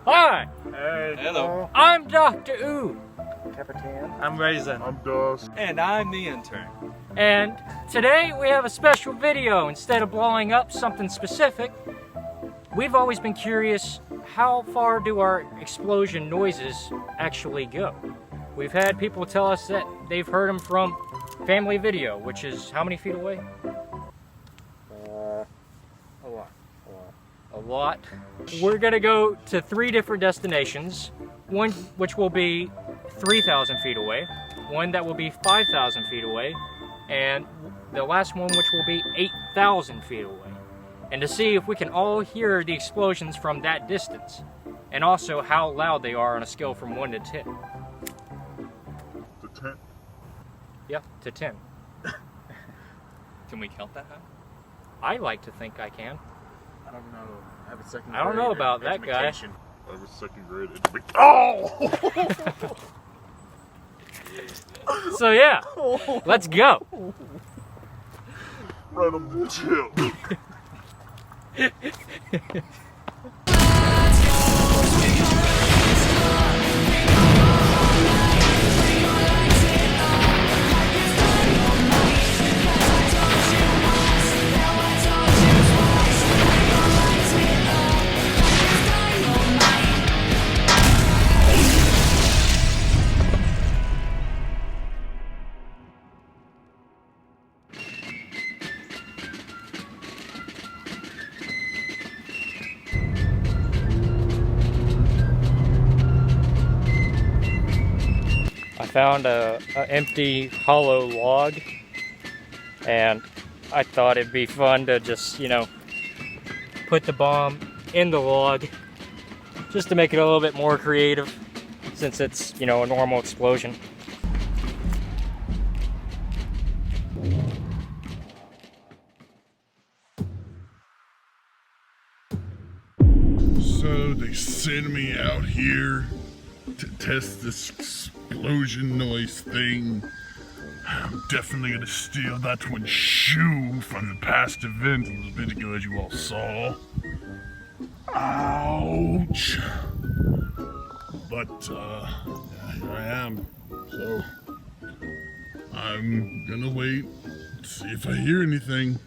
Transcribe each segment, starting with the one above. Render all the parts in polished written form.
Hi, Hey. Hello. I'm Dr. Ooh, Capitan. I'm Raisin. I'm Dusk. And I'm the intern. and today we have a special video. Instead of blowing up something specific, we've always been curious, how far do our explosion noises actually go? We've had people tell us that they've heard them from Family Video, which is how many feet away? A lot. A lot. We're gonna go to 3 different destinations. One which will be 3,000 feet away, one that will be 5,000 feet away, and the last one which will be 8,000 feet away. And to see if we can all hear the explosions from that distance, and also how loud they are on a scale from 1 to 10. The tent. Yeah, to 10. Can we count that high? I like to think I can. I don't know. I have a second. I don't know about that guy. I have a second grade education. Oh! So yeah, let's go. Right on the tip. I found a empty hollow log, and I thought it'd be fun to just, put the bomb in the log just to make it a little bit more creative, since it's, a normal explosion. So they send me out here to test this explosion noise thing. I'm definitely gonna steal that one shoe from the past event a little bit ago, as you all saw. Ouch! But here I am. So I'm gonna wait, see if I hear anything.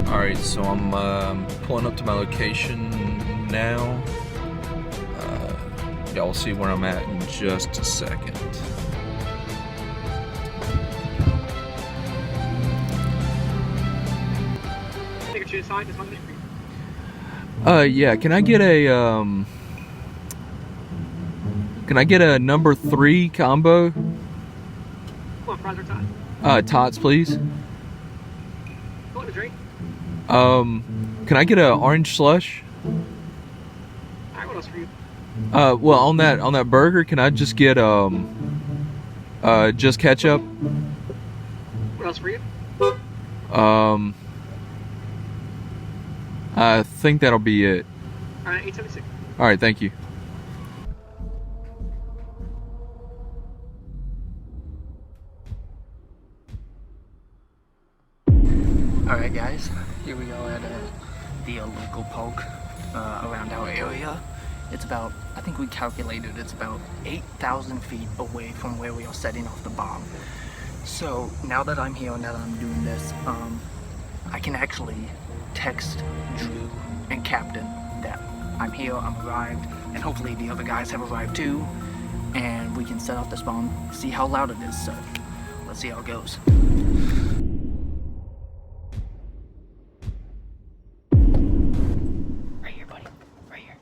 Alright, so I'm pulling up to my location now. Y'all will see where I'm at in just a second. Yeah, can I get a number 3 combo? What, fries or tots? Tots, please. Want a drink? Can I get a orange slush? Alright, what else for you? Well, on that burger, can I just get just ketchup? What else for you? I think that'll be it. Alright, 876. Alright, thank you. Alright guys, here we are at the local park around our area. It's about, I think we calculated it's about 8,000 feet away from where we are setting off the bomb. So now that I'm here, now that I'm doing this, I can actually text Drew and Captain that I'm here, I'm arrived, and hopefully the other guys have arrived too, and we can set off this bomb, see how loud it is. So let's see how it goes. Right here, buddy. Right here.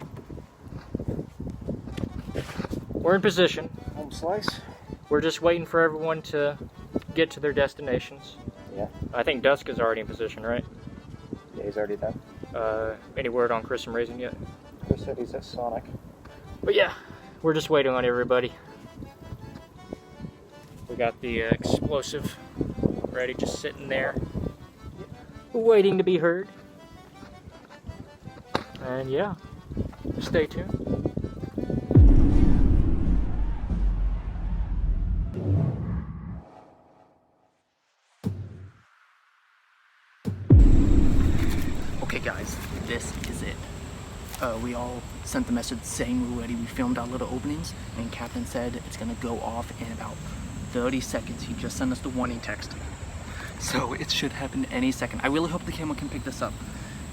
We're in position. Home slice. We're just waiting for everyone to get to their destinations. Yeah. I think Dusk is already in position, right? Yeah, he's already done. Any word on Chris and Raisin yet? Chris said he's at Sonic. But yeah, we're just waiting on everybody. We got the explosive ready, just sitting there, waiting to be heard. And yeah, stay tuned. we all sent the message saying we're ready. We filmed our little openings, and Captain said it's gonna go off in about 30 seconds. He just sent us the warning text. So it should happen any second. I really hope the camera can pick this up.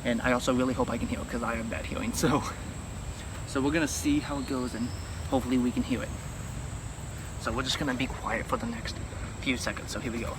And I also really hope I can hear it, because I have bad hearing. So we're gonna see how it goes, and hopefully we can hear it. So we're just gonna be quiet for the next few seconds. So here we go.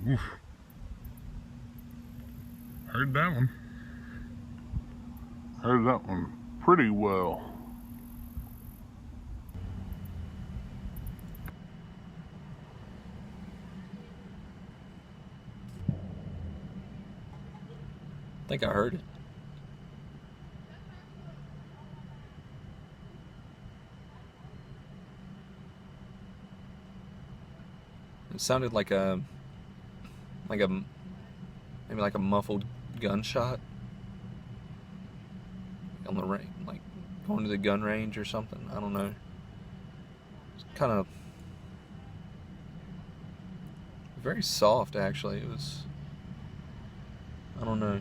Oof. Heard that one. Heard that one pretty well. I think I heard it. It sounded like maybe like a muffled gunshot on the range, like going to the gun range or something. I don't know. It's kind of very soft, actually. It was, I don't know.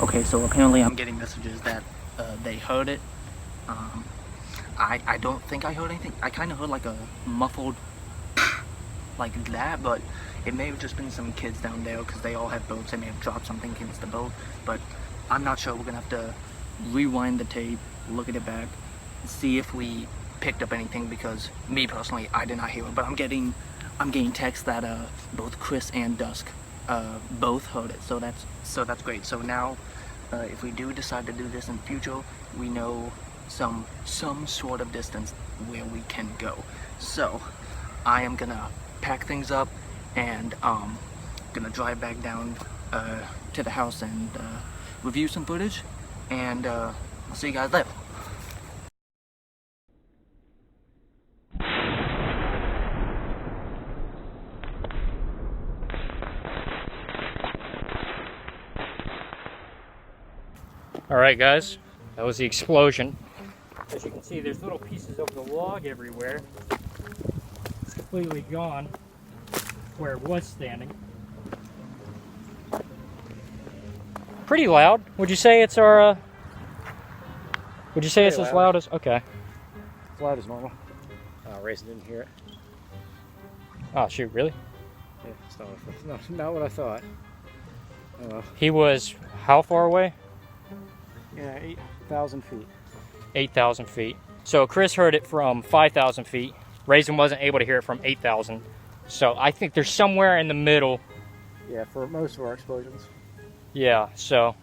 Okay, so apparently I'm getting messages that they heard it. I don't think I heard anything. I kind of heard like a muffled like that, but it may have just been some kids down there because they all have boats. They may have dropped something against the boat, but I'm not sure. We're gonna have to rewind the tape, look at it back, see if we picked up anything, because me personally, I did not hear it. But I'm getting texts that both Chris and Dusk both heard it, so that's great. So now if we do decide to do this in future, we know some sort of distance where we can go. So I am gonna pack things up and gonna drive back down to the house and review some footage, and I'll see you guys later. Alright guys, that was the explosion. As you can see, there's little pieces of the log everywhere. It's completely gone where it was standing. Pretty loud. Would you say it's our, would you say it's as loud as, okay. As loud as normal. Rayson didn't hear it. Oh shoot, really? Yeah, it's not what I thought. He was how far away? Yeah, 8,000 feet. 8,000 feet. So Chris heard it from 5,000 feet. Raisin wasn't able to hear it from 8,000. So I think there's somewhere in the middle. Yeah, for most of our explosions. Yeah, so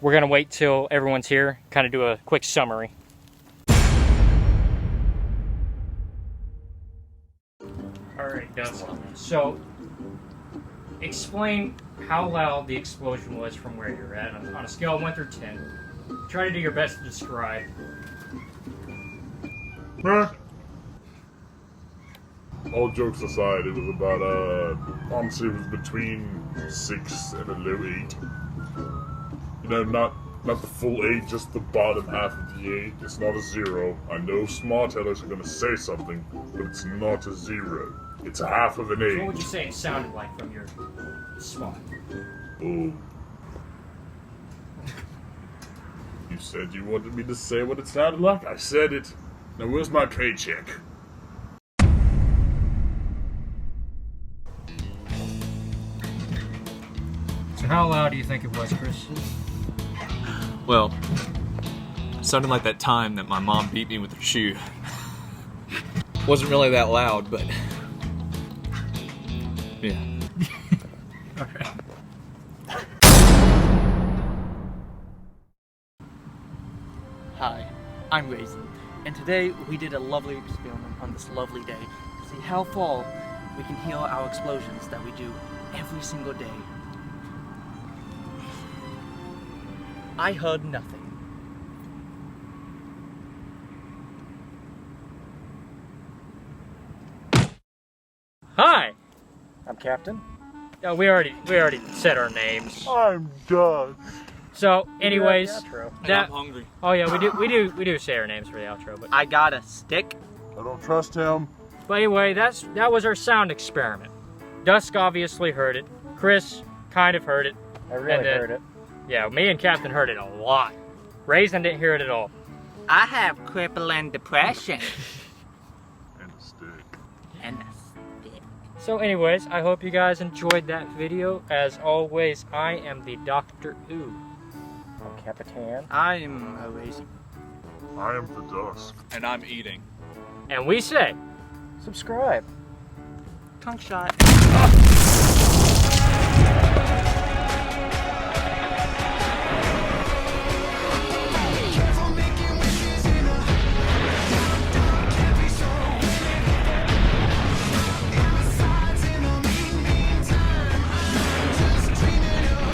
we're gonna wait till everyone's here, kind of do a quick summary. Alright, Dustin. So explain how loud the explosion was from where you're at on a scale of 1 through 10. Try to do your best to describe. All jokes aside, it was about, honestly, it was between 6 and a low 8. You know, not the full 8, just the bottom half of the 8. It's not a 0. I know smart alecs are gonna say something, but it's not a 0. It's a half of an 8. So what would you say it sounded like from your spot? Oh. You said you wanted me to say what it sounded like? I said it. Now where's my paycheck? how loud do you think it was, Chris? Well, it sounded like that time that my mom beat me with her shoe. Wasn't really that loud, but yeah. Okay. Hi, I'm Raisin, and today we did a lovely experiment on this lovely day to see how far we can hear our explosions that we do every single day. I heard nothing. Hi. I'm Captain. We already said our names. I'm done. So, anyways, Outro. And that. I'm hungry. Oh yeah, we do say our names for the outro, but I got a stick. I don't trust him. anyway, that was our sound experiment. Dusk obviously heard it. Chris kind of heard it. I really And then- heard it. Yeah, me and Captain heard it a lot. Raisin didn't hear it at all. I have crippling depression. And a stick. And a stick. So anyways, I hope you guys enjoyed that video. As always, I am the Dr. Ooh. I'm Capitan. I'm a Raisin. I am the dusk. And I'm eating. And we say, Subscribe. Tongue shot.